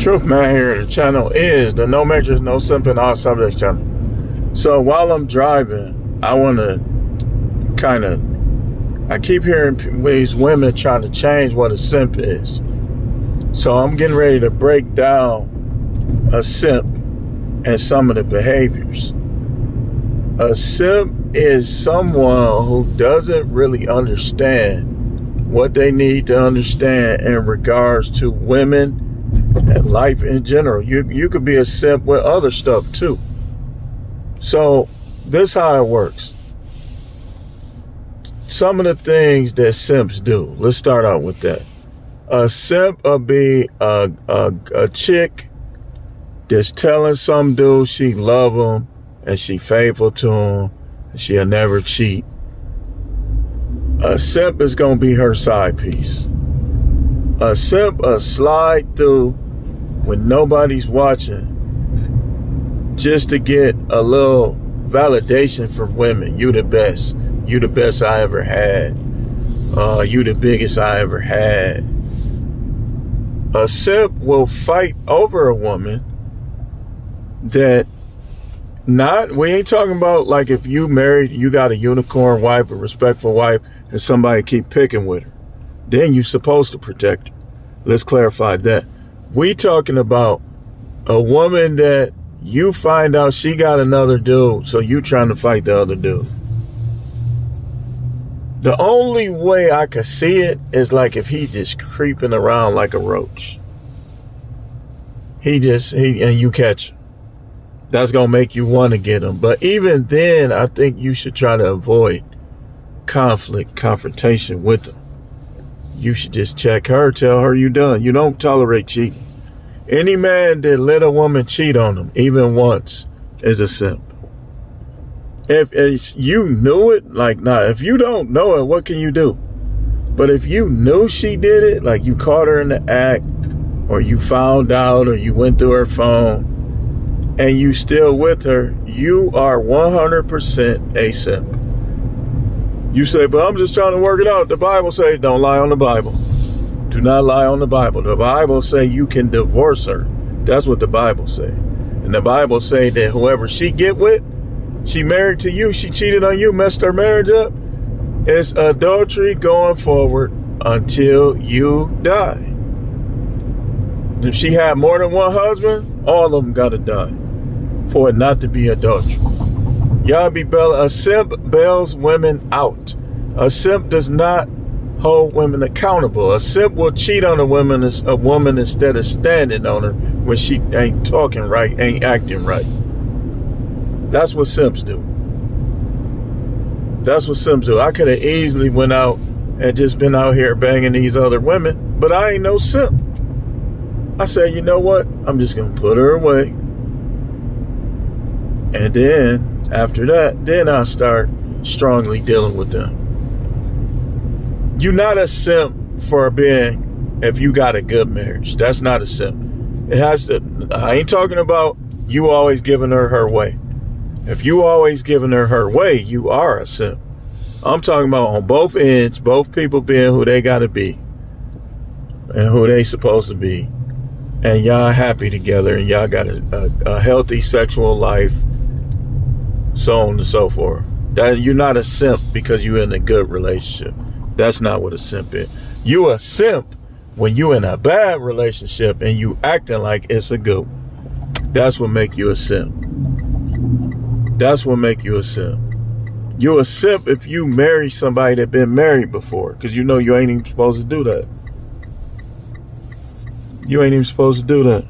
Truth Man here. The channel is the No Matrix, No Simping, All Subjects channel. So while I'm driving, I want to I keep hearing these women trying to change what a simp is. So I'm getting ready to break down a simp and some of the behaviors. A simp is someone who doesn't really understand what they need to understand in regards to women and life in general. You could be a simp with other stuff too. So this is how it works. Some of the things that simps do. Let's start out with that. A simp will be a chick that's telling some dude she love him and she faithful to him and she'll never cheat. A simp is gonna be her side piece. A simp will slide through when nobody's watching just to get a little validation from women. You the best. You the best I ever had. You the biggest I ever had. A simp will fight over a woman that we ain't talking about like if you married, you got a unicorn wife, a respectful wife, and somebody keep picking with her. Then you're supposed to protect her. Let's clarify that. We talking about a woman that you find out she got another dude, so you trying to fight the other dude. The only way I could see it is like if he just creeping around like a roach. And you catch him. That's going to make you want to get him. But even then, I think you should try to avoid confrontation with him. You should just check her, tell her you done. You don't tolerate cheating. Any man that let a woman cheat on him, even once, is a simp. If you knew it, if you don't know it, what can you do? But if you knew she did it, like you caught her in the act, or you found out, or you went through her phone, and you still with her, you are 100% a simp. You say, but I'm just trying to work it out. The Bible say, don't lie on the Bible. Do not lie on the Bible. The Bible say you can divorce her. That's what the Bible say. And the Bible say that whoever she get with, she married to you, she cheated on you, messed her marriage up, it's adultery going forward until you die. If she had more than one husband, all of them gotta die for it not to be adultery. A simp bails women out. A simp does not hold women accountable. A simp will cheat on a woman instead of standing on her when she ain't talking right, ain't acting right. That's what simps do. That's what simps do. I could have easily went out and just been out here banging these other women, but I ain't no simp. I said, you know what? I'm just going to put her away. And then after that, then I'll start strongly dealing with them. You're not a simp for being, if you got a good marriage. That's not a simp. I ain't talking about you always giving her way. If you always giving her way, you are a simp. I'm talking about on both ends, both people being who they got to be and who they supposed to be. And y'all happy together and y'all got a healthy sexual life, so on and so forth. That you're not a simp because you're in a good relationship. That's not what a simp is. You a simp when you in a bad relationship and you acting like it's a good one. That's what make you a simp. That's what make you a simp. You a simp if you marry somebody that been married before, because you know you ain't even supposed to do that. You ain't even supposed to do that.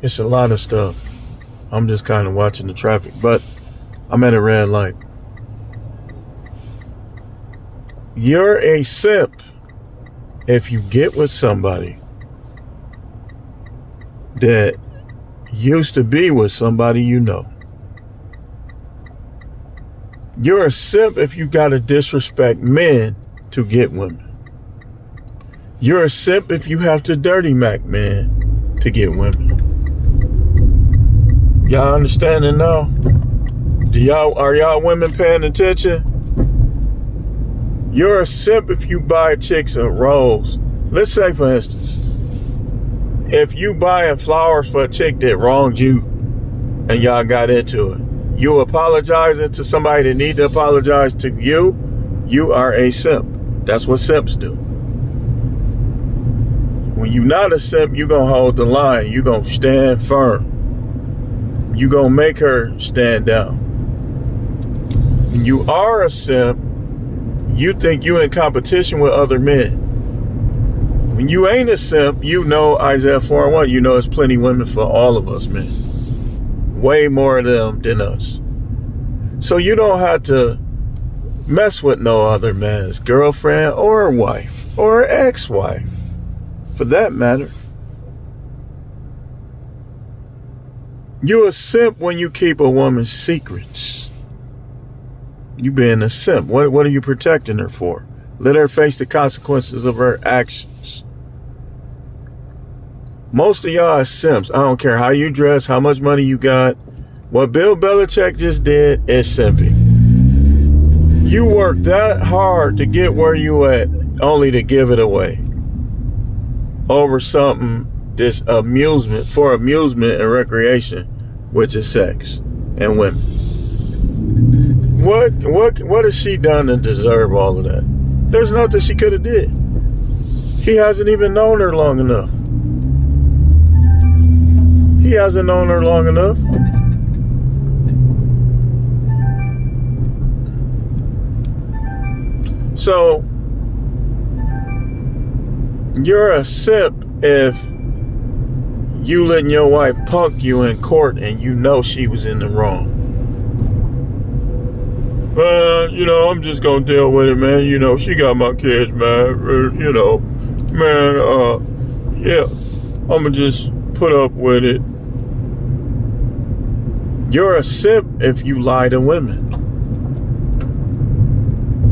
It's a lot of stuff. I'm just kind of watching the traffic, but I'm at a red light. You're a simp if you get with somebody that used to be with somebody you know. You're a simp if you gotta disrespect men to get women. You're a simp if you have to dirty Mac men to get women. Y'all understanding now? Are y'all women paying attention? You're a simp if you buy chicks a rose. Let's say, for instance, if you buying flowers for a chick that wronged you and y'all got into it, you apologizing to somebody that need to apologize to you, you are a simp. That's what simps do. When you're not a simp, you're going to hold the line. You're going to stand firm. You're going to make her stand down. When you are a simp, you think you're in competition with other men. When you ain't a simp, you know Isaiah 4:1, you know there's plenty women for all of us, man. Way more of them than us. So you don't have to mess with no other man's girlfriend or wife or ex-wife, for that matter. You a simp when you keep a woman's secrets. You being a simp. What are you protecting her for? Let her face the consequences of her actions. Most of y'all are simps. I don't care how you dress, how much money you got. What Bill Belichick just did is simping. You worked that hard to get where you at, only to give it away over something that's amusement, for amusement and recreation, which is sex and women. What has she done to deserve all of that? There's nothing she could have did. He hasn't even known her long enough. He hasn't known her long enough. So, you're a simp if you letting your wife punk you in court and you know she was in the wrong. I'm just gonna deal with it, man. She got my kids, man. Yeah, I'ma just put up with it. You're a simp if you lie to women.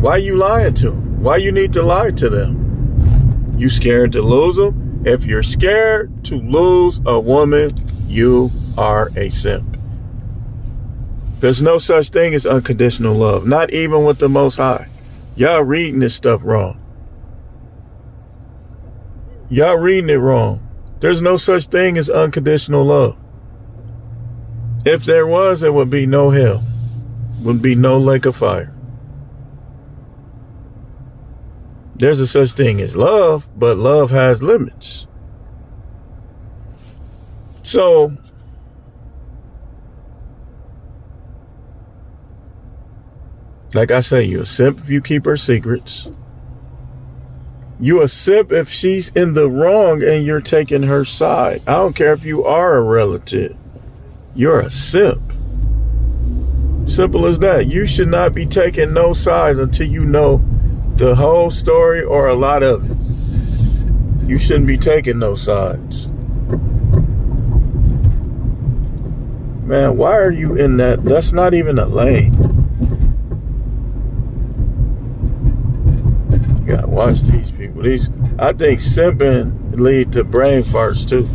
Why you lying to them? Why you need to lie to them? You scared to lose them? If you're scared to lose a woman, you are a simp. There's no such thing as unconditional love, not even with the Most High. Y'all reading this stuff wrong. Y'all reading it wrong. There's no such thing as unconditional love. If there was, there would be no hell. Would be no lake of fire. There's a such thing as love, but love has limits. So, like I say, you're a simp if you keep her secrets. You a simp if she's in the wrong and you're taking her side. I don't care if you are a relative. You're a simp. Simple as that. You should not be taking no sides until you know the whole story or a lot of it. You shouldn't be taking no sides. Man, why are you in that? That's not even a lane. You gotta watch these people. I think simping lead to brain farts too.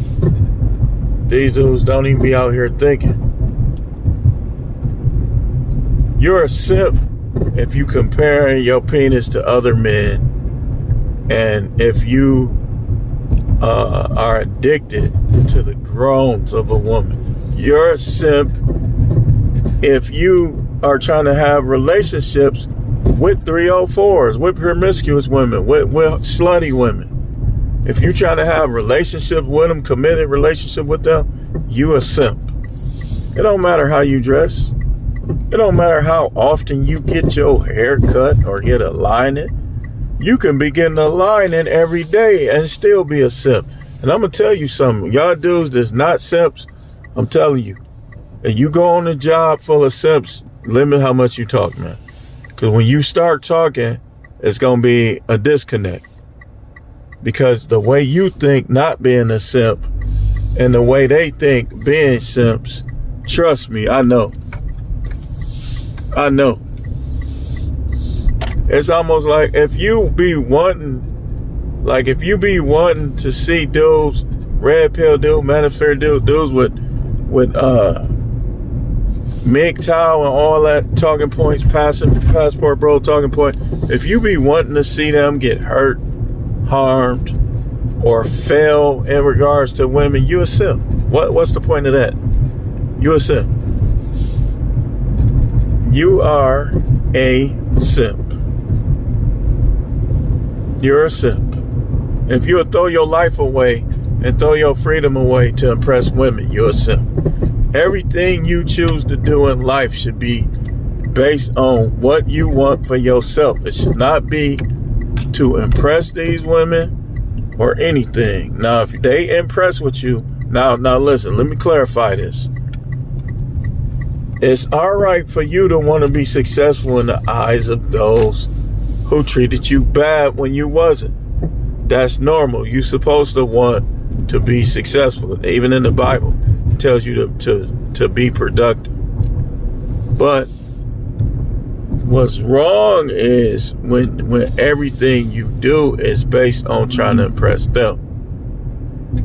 These dudes don't even be out here thinking. You're a simp if you compare your penis to other men, and if you are addicted to the groans of a woman. You're a simp if you are trying to have relationships with 304s, with promiscuous women, with slutty women. If you're trying to have relationships with them, committed relationship with them, you a simp. It don't matter how you dress. It don't matter how often you get your hair cut or get a lining. You can be getting a lining every day and still be a simp. And I'm going to tell you something. Y'all dudes that's not simps, I'm telling you. If you go on a job full of simps, limit how much you talk, man. Because when you start talking, it's going to be a disconnect. Because the way you think not being a simp and the way they think being simps, trust me, I know. It's almost like if you be wanting to see dudes, red pill dudes, manosphere dudes with MGTOW and all that talking points, passport bro talking point. If you be wanting to see them get hurt, harmed, or fail in regards to women, you a simp. What's the point of that? You a simp. You are a simp. You're a simp. If you would throw your life away and throw your freedom away to impress women, you're a simp. Everything you choose to do in life should be based on what you want for yourself. It should not be to impress these women or anything. Now, if they impress with you, now listen, let me clarify this. It's all right for you to want to be successful in the eyes of those who treated you bad when you wasn't. That's normal. You're supposed to want to be successful. Even in the Bible, it tells you to be productive. But what's wrong is when everything you do is based on trying to impress them.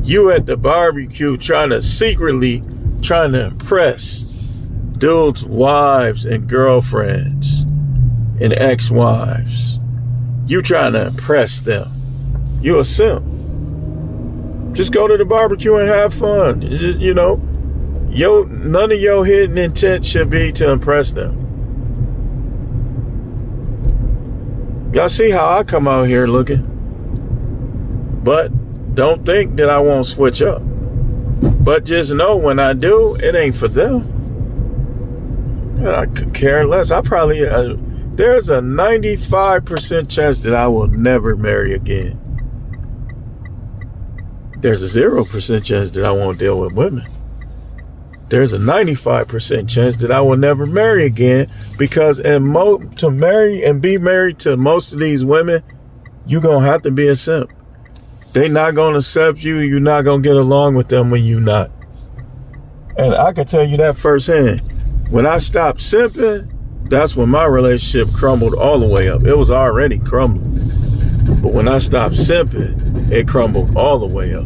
You at the barbecue trying to impress dudes' wives and girlfriends and ex-wives. You trying to impress them. You a simp. Just go to the barbecue and have fun. Just, none of your hidden intent should be to impress them. Y'all see how I come out here looking? But don't think that I won't switch up. But just know when I do, it ain't for them. I could care less. There's a 95% chance that I will never marry again. There's a 0% chance that I won't deal with women. There's a 95% chance that I will never marry again, because to marry and be married to most of these women, you're going to have to be a simp. They not going to accept you. You're not going to get along with them when you're not. And I can tell you that firsthand. When I stopped simping, that's when my relationship crumbled all the way up. It was already crumbling. But when I stopped simping, it crumbled all the way up.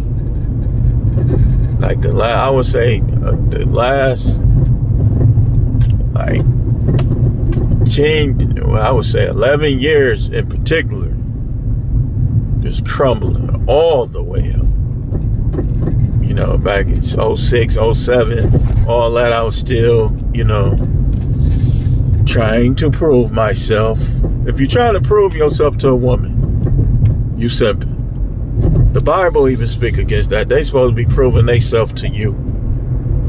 Like I would say the last 11 years in particular, just crumbling all the way up. Back in 06, 07, all that, I was still, trying to prove myself. If you're trying to prove yourself to a woman, you simping. The Bible even speak against that. They supposed to be proving themselves to you.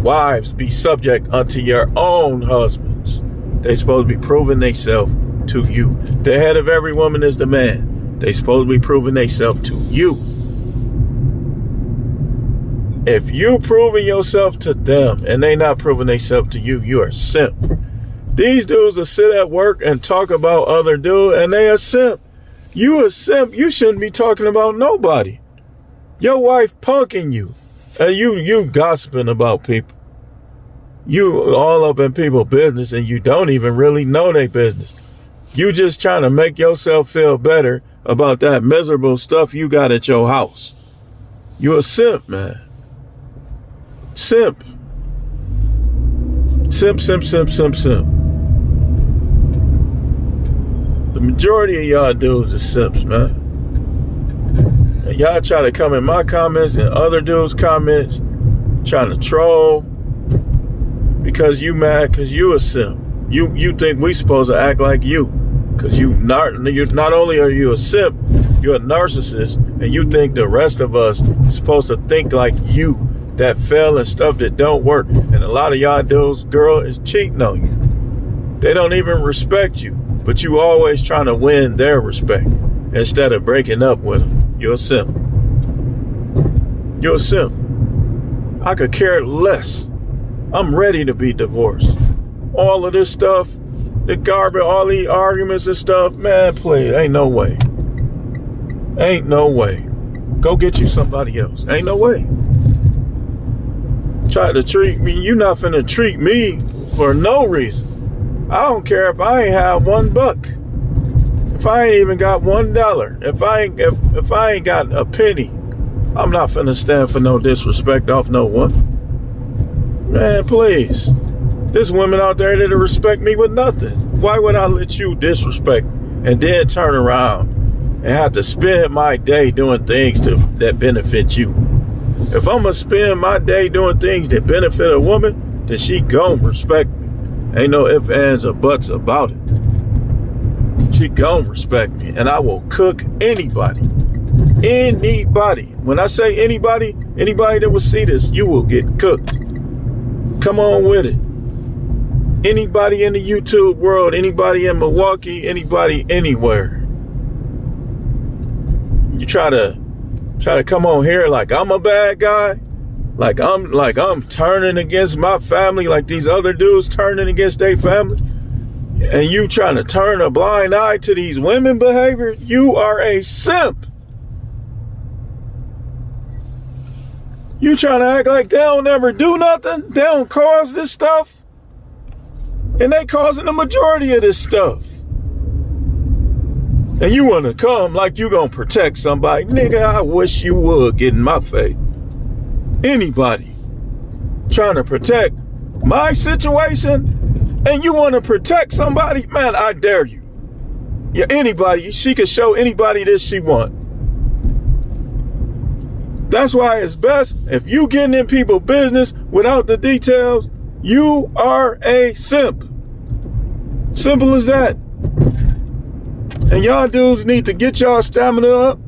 Wives, be subject unto your own husbands. They supposed to be proving themselves to you. The head of every woman is the man. They supposed to be proving themselves to you. If you proving yourself to them and they not proving themselves to you, you are simp. These dudes will sit at work and talk about other dudes, and they a simp. You a simp. You shouldn't be talking about nobody. Your wife punking you, and you gossiping about people. You all up in people's business, and you don't even really know their business. You just trying to make yourself feel better about that miserable stuff you got at your house. You a simp, man. Simp. Simp, simp, simp, simp, simp. The majority of y'all dudes are simps, man. And y'all try to come in my comments and other dudes' comments, trying to troll because you mad because you a simp. You think we supposed to act like you, because you not only are you a simp, you're a narcissist, and you think the rest of us are supposed to think like you, that fail and stuff that don't work. And a lot of y'all dudes, girl, is cheating on you. They don't even respect you, but you always trying to win their respect instead of breaking up with them. You're a simp. You're a simp. I could care less. I'm ready to be divorced. All of this stuff, the garbage, all these arguments and stuff, man, please, ain't no way. Ain't no way. Go get you somebody else. Ain't no way. Try to treat me. You not finna treat me for no reason. I don't care if I ain't have $1. If I ain't even got $1. If I ain't got a penny, I'm not finna stand for no disrespect off no woman. Man, please. There's women out there that'll respect me with nothing. Why would I let you disrespect me and then turn around and have to spend my day doing things that benefit you? If I'm gonna spend my day doing things that benefit a woman, then she gon' respect me. Ain't no ifs, ands, or buts about it. She gon' respect me, and I will cook anybody. Anybody. When I say anybody that will see this, you will get cooked. Come on with it. Anybody in the YouTube world, anybody in Milwaukee, anybody anywhere. You try to come on here like I'm a bad guy, like I'm turning against my family, like these other dudes turning against their family, and you trying to turn a blind eye to these women behavior. You are a simp. You trying to act like they don't ever do nothing? They don't cause this stuff? And they causing the majority of this stuff. And you want to come like you gonna protect somebody. Nigga, I wish you would get in my face. Anybody trying to protect my situation and you want to protect somebody? Man, I dare you. Yeah, anybody. She can show anybody this she want. That's why it's best if you getting in people's business without the details, you are a simp. Simple as that. And y'all dudes need to get y'all stamina up,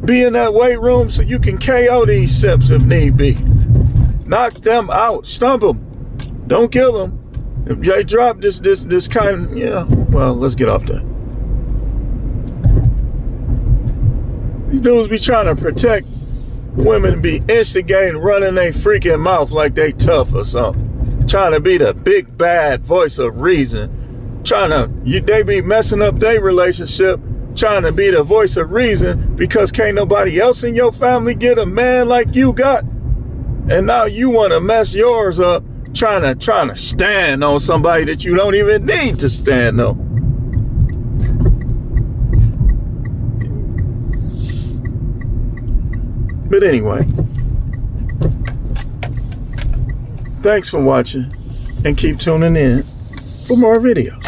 be in that weight room so you can KO these simps if need be. Knock them out, stump them. Don't kill them. If they drop this kind, well, let's get off that. These dudes be trying to protect women, be instigating, running their freaking mouth like they tough or something. Trying to be the big bad voice of reason. They be messing up their relationship, trying to be the voice of reason because can't nobody else in your family get a man like you got. And now you want to mess yours up, trying to stand on somebody that you don't even need to stand on. But anyway, thanks for watching and keep tuning in for more videos.